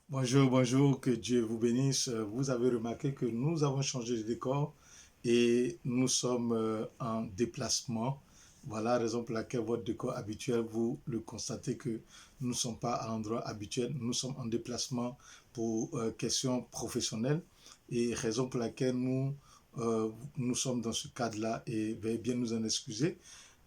Bonjour, bonjour, que Dieu vous bénisse. Vous avez remarqué que nous avons changé de décor et nous sommes en déplacement. Voilà la raison pour laquelle votre décor habituel, vous le constatez que nous ne sommes pas à l'endroit habituel. Nous sommes en déplacement pour questions professionnelles et raison pour laquelle nous sommes dans ce cadre-là et veuillez bien nous en excuser.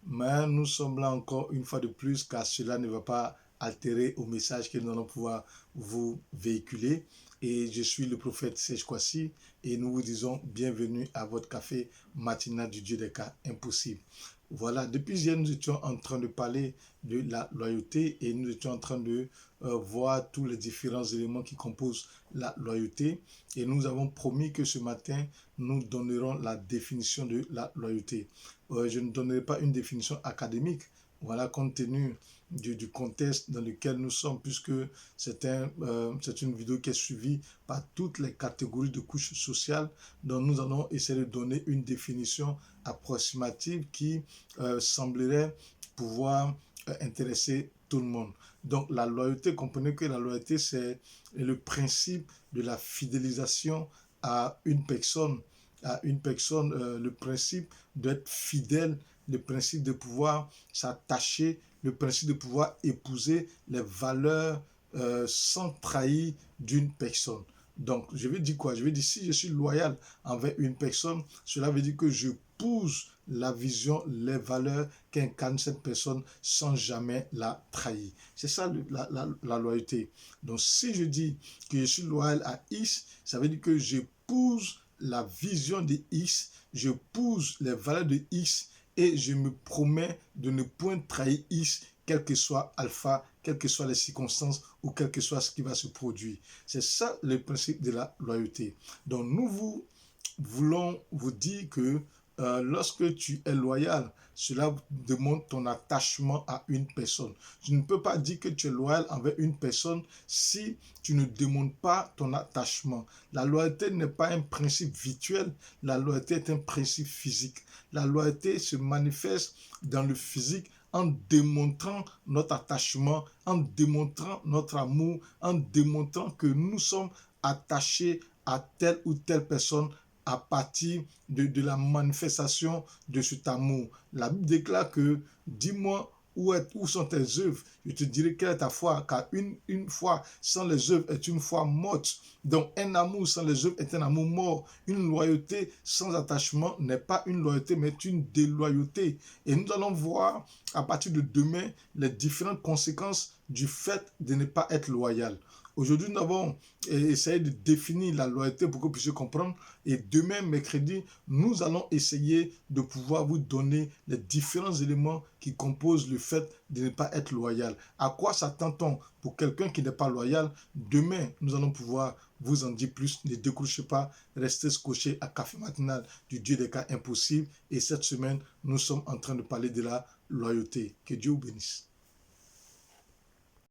Mais nous sommes là encore une fois de plus car cela ne va pas altérer au message que nous allons pouvoir vous véhiculer. Et je suis le prophète Serge Kwasi et nous vous disons bienvenue à votre café matinal du Dieu des cas impossibles. Voilà, depuis hier, nous étions en train de parler de la loyauté et nous étions en train de voir tous les différents éléments qui composent la loyauté. Et nous avons promis que ce matin, nous donnerons la définition de la loyauté. Je ne donnerai pas une définition académique, voilà, compte tenu du contexte dans lequel nous sommes, puisque c'est une vidéo qui est suivie par toutes les catégories de couches sociales, dont nous allons essayer de donner une définition approximative qui semblerait pouvoir intéresser tout le monde. Donc la loyauté, comprenez que la loyauté, c'est le principe de la fidélisation à une personne, le principe d'être fidèle, le principe de pouvoir s'attacher, le principe de pouvoir épouser les valeurs sans trahir d'une personne. Donc, je vais dire quoi? Je vais dire, si je suis loyal envers une personne, cela veut dire que je pousse la vision, les valeurs qu'incarne cette personne sans jamais la trahir. C'est ça la loyauté. Donc, si je dis que je suis loyal à X, ça veut dire que j'épouse la vision de X, je pousse les valeurs de X et je me promets de ne point trahir X, quel que soit alpha, quelles que soient les circonstances ou quel que soit ce qui va se produire. C'est ça le principe de la loyauté. Donc nous voulons vous dire que lorsque tu es loyal, cela demande ton attachement à une personne. Tu ne peux pas dire que tu es loyal envers une personne si tu ne demandes pas ton attachement. La loyauté n'est pas un principe virtuel, la loyauté est un principe physique. La loyauté se manifeste dans le physique en démontrant notre attachement, en démontrant notre amour, en démontrant que nous sommes attachés à telle ou telle personne à partir de la manifestation de cet amour. La Bible déclare que dis-moi où sont tes œuvres, je te dirai quelle est ta foi, car une foi sans les œuvres est une foi morte. Donc un amour sans les œuvres est un amour mort. Une loyauté sans attachement n'est pas une loyauté, mais une déloyauté. Et nous allons voir à partir de demain les différentes conséquences du fait de ne pas être loyal. Aujourd'hui, nous avons essayé de définir la loyauté pour que vous puissiez comprendre. Et demain, mercredi, nous allons essayer de pouvoir vous donner les différents éléments qui composent le fait de ne pas être loyal. À quoi s'attend-on pour quelqu'un qui n'est pas loyal? Demain, nous allons pouvoir vous en dire plus. Ne décrochez pas, restez scotchés à Café Matinal du Dieu des cas impossibles. Et cette semaine, nous sommes en train de parler de la loyauté. Que Dieu vous bénisse.